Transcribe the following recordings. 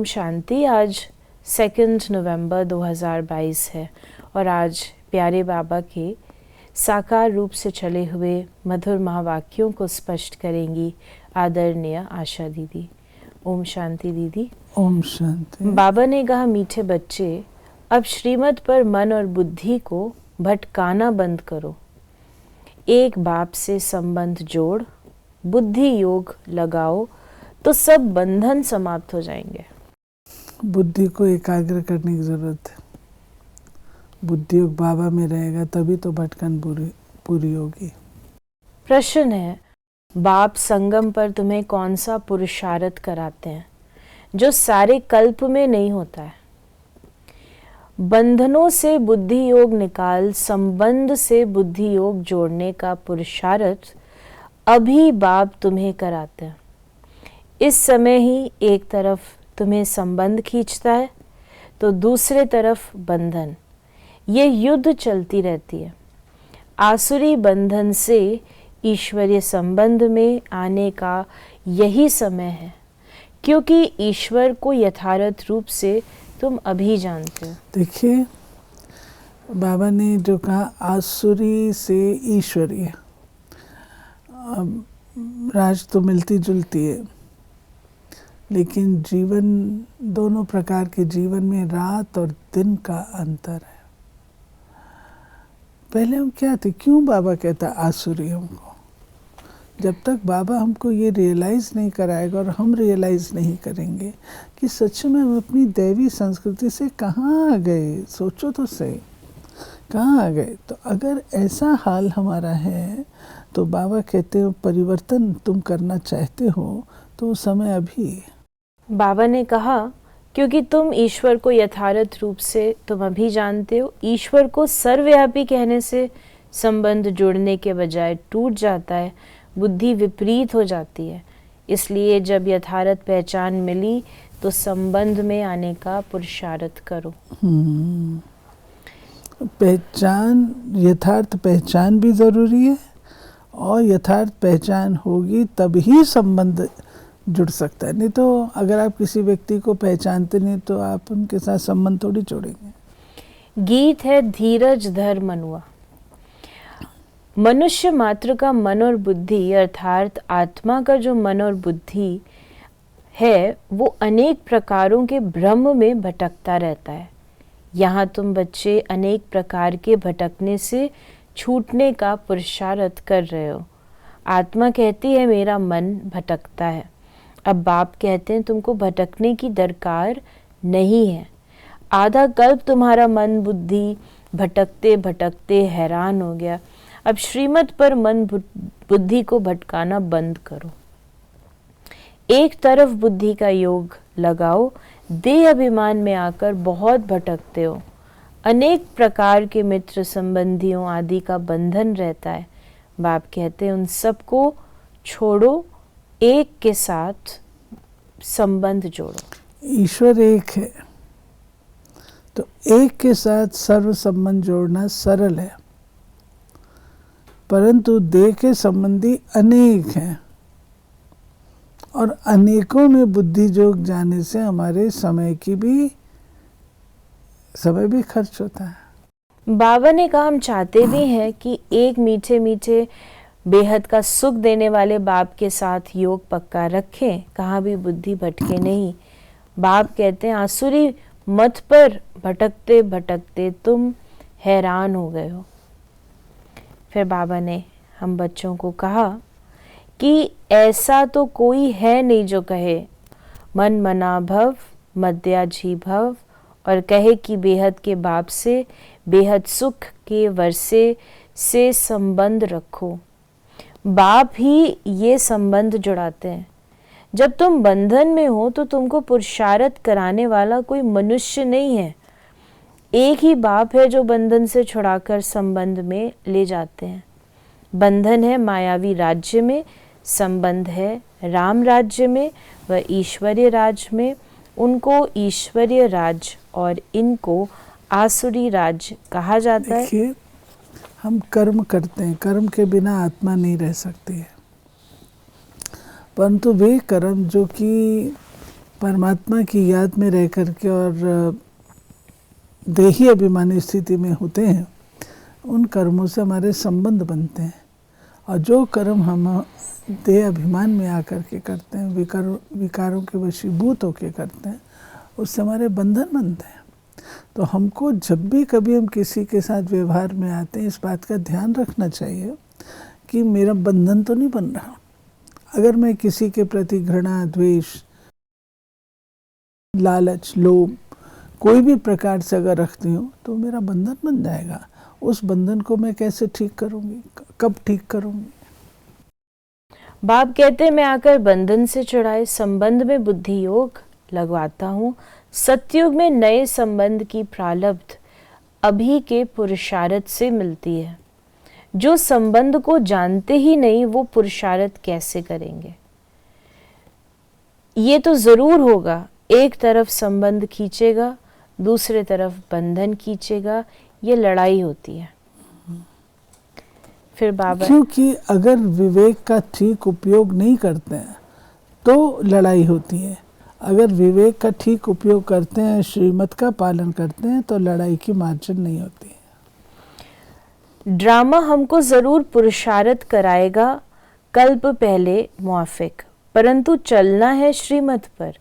ओम शांति। आज 2 नवंबर 2022 है और आज प्यारे बाबा के साकार रूप से चले हुए मधुर महावाक्यों को स्पष्ट करेंगी आदरणीय आशा दीदी। ओम शांति दीदी। ओम शांति। बाबा ने कहा, मीठे बच्चे, अब श्रीमत पर मन और बुद्धि को भटकाना बंद करो। एक बाप से संबंध जोड़, बुद्धि योग लगाओ तो सब बंधन समाप्त हो जाएंगे। बुद्धि को एकाग्र करने की जरूरत है। बुद्धि योग बाबा में रहेगा तभी तो भटकन पूरी होगी। प्रश्न है, बाप संगम पर तुम्हें कौन सा पुरुषार्थ कराते हैं जो सारे कल्प में नहीं होता है? बंधनों से बुद्धि योग निकाल संबंध से बुद्धि योग जोड़ने का पुरुषार्थ अभी बाप तुम्हें कराते हैं। इस समय ही एक तरफ तुम्हें संबंध खींचता है तो दूसरे तरफ बंधन। ये युद्ध चलती रहती है। आसुरी बंधन से ईश्वरीय संबंध में आने का यही समय है, क्योंकि ईश्वर को यथार्थ रूप से तुम अभी जानते हो। देखिए, बाबा ने जो कहा आसुरी से ईश्वरीय, राज तो मिलती जुलती है, लेकिन जीवन, दोनों प्रकार के जीवन में रात और दिन का अंतर है। पहले हम क्या थे? क्यों बाबा कहता आसुरी हमको? जब तक बाबा हमको ये रियलाइज़ नहीं कराएगा और हम रियलाइज़ नहीं करेंगे कि सच में हम अपनी दैवी संस्कृति से कहाँ आ गए, सोचो तो सही, कहाँ आ गए। तो अगर ऐसा हाल हमारा है तो बाबा कहते हो परिवर्तन तुम करना चाहते हो तो वो समय अभी है। बाबा ने कहा, क्योंकि तुम ईश्वर को यथार्थ रूप से तुम अभी जानते हो। ईश्वर को सर्वव्यापी कहने से संबंध जोड़ने के बजाय टूट जाता है, बुद्धि विपरीत हो जाती है। इसलिए जब यथार्थ पहचान मिली तो संबंध में आने का पुरुषार्थ करो। पहचान, यथार्थ पहचान भी ज़रूरी है और यथार्थ पहचान होगी तभी संबंध जुड़ सकता है। नहीं तो अगर आप किसी व्यक्ति को पहचानते नहीं तो आप उनके साथ संबंध थोड़ी जोड़ेंगे। गीत है, धीरज धर मनुआ। मनुष्य मात्र का मन और बुद्धि अर्थात आत्मा का जो मन और बुद्धि है वो अनेक प्रकारों के भ्रम में भटकता रहता है। यहाँ तुम बच्चे अनेक प्रकार के भटकने से छूटने का पुरुषार्थ कर रहे हो। आत्मा कहती है मेरा मन भटकता है। अब बाप कहते हैं तुमको भटकने की दरकार नहीं है। आधा कल्प तुम्हारा मन बुद्धि भटकते भटकते हैरान हो गया। अब श्रीमत पर मन बुद्धि को भटकाना बंद करो। एक तरफ बुद्धि का योग लगाओ। देह अभिमान में आकर बहुत भटकते हो। अनेक प्रकार के मित्र संबंधियों आदि का बंधन रहता है। बाप कहते हैं उन सबको छोड़ो, एक के साथ संबंध जोड़ो। ईश्वर एक है तो एक के साथ सर्व संबंध जोड़ना सरल है, परंतु देह के संबंधी अनेक हैं और अनेकों में बुद्धि जोग जाने से हमारे समय भी खर्च होता है। बाबा ने कहा हम चाहते भी हैं कि एक मीठे मीठे बेहद का सुख देने वाले बाप के साथ योग पक्का रखें, कहाँ भी बुद्धि भटके नहीं। बाप कहते हैं आसुरी मत पर भटकते भटकते तुम हैरान हो गए हो। फिर बाबा ने हम बच्चों को कहा कि ऐसा तो कोई है नहीं जो कहे मन मना भव मध्याजी भव और कहे कि बेहद के बाप से बेहद सुख के वर्षे से संबंध रखो। बाप ही ये संबंध जुड़ाते हैं। जब तुम बंधन में हो तो तुमको पुरुषार्थ कराने वाला कोई मनुष्य नहीं है। एक ही बाप है जो बंधन से छुड़ाकर संबंध में ले जाते हैं। बंधन है मायावी राज्य में, संबंध है राम राज्य में व ईश्वरीय राज में। उनको ईश्वरीय राज और इनको आसुरी राज कहा जाता है। देखिए, हम कर्म करते हैं, कर्म के बिना आत्मा नहीं रह सकती है, परंतु वे कर्म जो कि परमात्मा की याद में रह करके और देही अभिमानी स्थिति में होते हैं, उन कर्मों से हमारे संबंध बनते हैं। और जो कर्म हम देह अभिमान में आकर के करते हैं, विकारों के वशीभूत होकर करते हैं, उससे हमारे बंधन बनते हैं। तो हमको जब भी कभी हम किसी के साथ व्यवहार में आते हैं, इस बात का ध्यान रखना चाहिए कि मेरा बंधन तो नहीं बन रहा। अगर मैं किसी के प्रति घृणा, द्वेष, लालच, लोभ कोई भी प्रकार से अगर रखती हूँ तो मेरा बंधन बन जाएगा। उस बंधन को मैं कैसे ठीक करूँगी, कब ठीक करूँगी? बाप कहते मैं आकर बंधन से छुड़ाए संबंध में बुद्धि योग लगवाता हूँ। सतयुग में नए संबंध की प्रारब्ध अभी के पुरुषार्थ से मिलती है। जो संबंध को जानते ही नहीं वो पुरुषार्थ कैसे करेंगे? ये तो जरूर होगा, एक तरफ संबंध खींचेगा, दूसरे तरफ बंधन खींचेगा, ये लड़ाई होती है। फिर बाबा, क्योंकि अगर विवेक का ठीक उपयोग नहीं करते हैं तो लड़ाई होती है। अगर विवेक का ठीक उपयोग करते हैं, श्रीमत का पालन करते हैं, तो लड़ाई की मार्जिन नहीं होती है। ड्रामा हमको जरूर पुरुषार्थ कराएगा कल्प पहले मुआफिक, परंतु चलना है श्रीमत पर।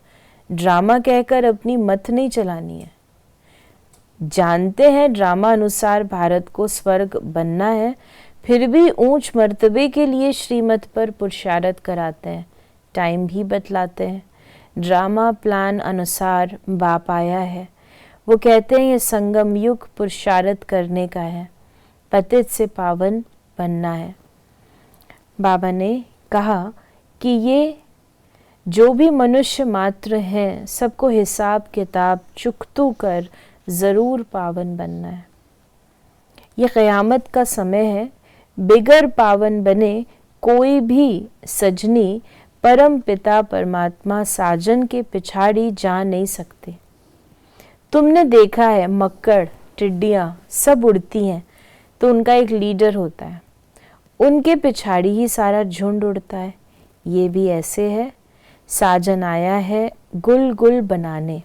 ड्रामा कहकर अपनी मत नहीं चलानी है। जानते हैं ड्रामा अनुसार भारत को स्वर्ग बनना है, फिर भी ऊंच मर्तबे के लिए श्रीमत पर पुरुषार्थ कराते हैं, टाइम भी बतलाते हैं। ड्रामा प्लान अनुसार बाप आया है। वो कहते हैं ये संगम युग पुरुषार्थ करने का है, पतित से पावन बनना है। बाबा ने कहा कि ये जो भी मनुष्य मात्र हैं सबको हिसाब किताब चुकतू कर ज़रूर पावन बनना है। ये क़यामत का समय है, बिगर पावन बने कोई भी सजनी परम पिता परमात्मा साजन के पिछाड़ी जा नहीं सकते। तुमने देखा है मक्कड़, टिड्डियाँ सब उड़ती हैं तो उनका एक लीडर होता है, उनके पिछाड़ी ही सारा झुंड उड़ता है। ये भी ऐसे है, साजन आया है गुल गुल बनाने।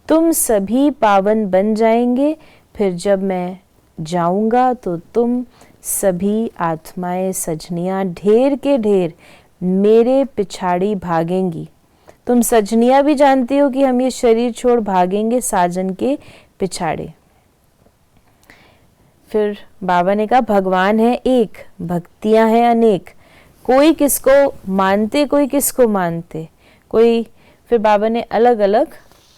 तुम सभी पावन बन जाएंगे, फिर जब मैं जाऊंगा तो तुम सभी आत्माएं सजनियां ढेर के ढेर मेरे पिछाड़ी भागेंगी। तुम सजनियां भी जानती हो कि हम ये शरीर छोड़ भागेंगे साजन के पिछाड़े। फिर बाबा ने कहा भगवान है एक, भक्तियां हैं अनेक, कोई किसको मानते कोई किसको मानते कोई। फिर बाबा ने अलग अलग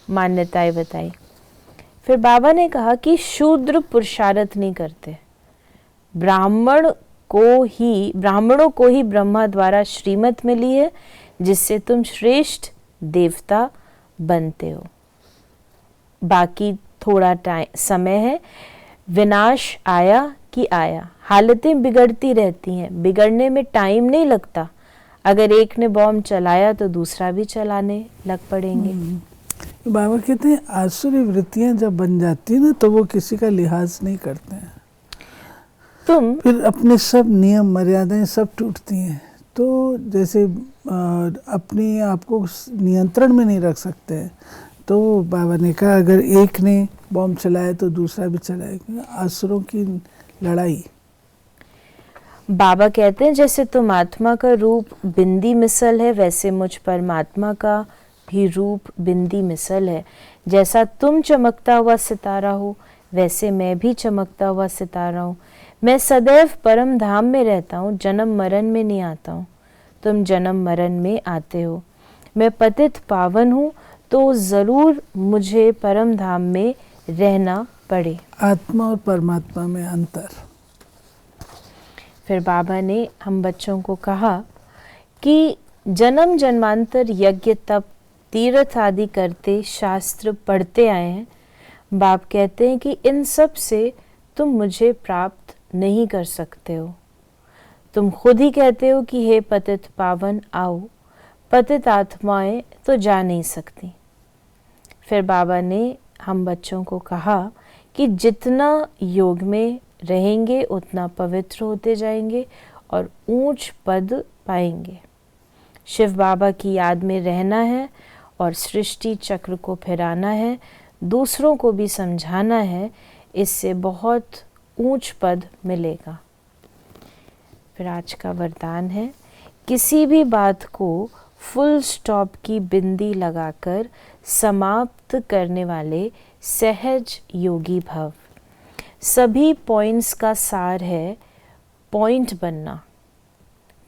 मान्यताएं बताई। फिर बाबा ने कहा कि शूद्र पुरुषार्थ नहीं करते, ब्राह्मणों को ही ब्रह्मा द्वारा श्रीमत मिली है, जिससे तुम श्रेष्ठ देवता बनते हो। बाकी थोड़ा समय है, विनाश आया कि आया, हालतें बिगड़ती रहती हैं, बिगड़ने में टाइम नहीं लगता। अगर एक ने बॉम्ब चलाया तो दूसरा भी चलाने लग पड़ेंगे। बाबा कहते हैं आसुरी वृत्तियां जब बन जाती है ना तो वो किसी का लिहाज नहीं करते हैं। तुम फिर अपने सब नियम मर्यादाएं सब टूटती हैं। तो जैसे अपने आप को नियंत्रण में नहीं रख सकते हैं, तो बाबा ने कहा अगर एक ने बॉम्ब चलाया तो दूसरा भी चलाएगा। आसुरों की लड़ाई। बाबा कहते हैं जैसे तुम आत्मा का रूप बिंदी मिसल है, वैसे मुझ परमात्मा का भी रूप बिंदी मिसल है। जैसा तुम चमकता हुआ सितारा हो, वैसे मैं भी चमकता हुआ सितारा हूँ। मैं सदैव परम धाम में रहता हूँ, जन्म मरण में नहीं आता हूँ। तुम जन्म मरण में आते हो। मैं पतित पावन हूँ, तो ज़रूर मुझे परम धाम में रहना पड़े। आत्मा और परमात्मा में अंतर। फिर बाबा ने हम बच्चों को कहा कि जन्म जन्मांतर यज्ञ तप तीर्थ आदि करते शास्त्र पढ़ते आए हैं। बाप कहते हैं कि इन सब से तुम मुझे प्राप्त नहीं कर सकते हो। तुम खुद ही कहते हो कि हे पतित पावन आओ, पतित आत्माएं तो जा नहीं सकती। फिर बाबा ने हम बच्चों को कहा कि जितना योग में रहेंगे उतना पवित्र होते जाएंगे और ऊंच पद पाएंगे। शिव बाबा की याद में रहना है और सृष्टि चक्र को फिराना है, दूसरों को भी समझाना है, इससे बहुत ऊंच पद मिलेगा। फिर आज का वरदान है, किसी भी बात को फुल स्टॉप की बिंदी लगाकर समाप्त करने वाले सहज योगी भव। सभी पॉइंट्स का सार है पॉइंट बनना।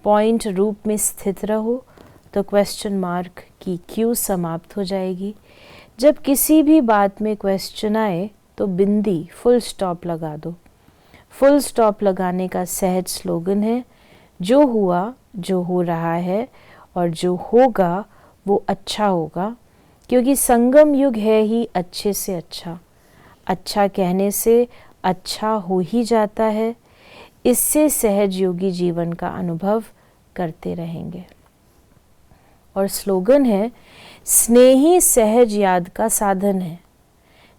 पॉइंट रूप में स्थित रहो तो क्वेश्चन मार्क की क्यू समाप्त हो जाएगी। जब किसी भी बात में क्वेश्चन आए तो बिंदी फुल स्टॉप लगा दो। फुल स्टॉप लगाने का सहज स्लोगन है, जो हुआ, जो हो रहा है और जो होगा वो अच्छा होगा, क्योंकि संगम युग है ही अच्छे से अच्छा। अच्छा कहने से अच्छा हो ही जाता है। इससे सहज योगी जीवन का अनुभव करते रहेंगे। और स्लोगन है, स्नेही सहज याद का साधन है।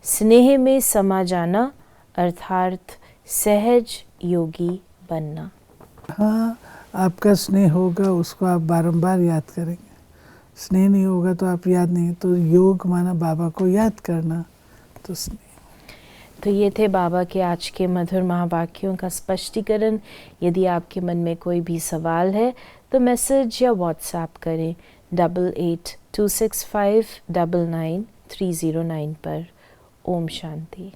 स्नेह में समा जाना अर्थात सहज योगी बनना। हाँ, आपका स्नेह होगा, उसको आप बारंबार याद करेंगे। स्नेह नहीं होगा तो आप याद नहीं, तो योग माना बाबा को याद करना, तो स्नेह। तो ये थे बाबा के आज के मधुर महावाक्यों का स्पष्टीकरण। यदि आपके मन में कोई भी सवाल है तो मैसेज या व्हाट्सएप करें 8826599309 पर। ओम शांति।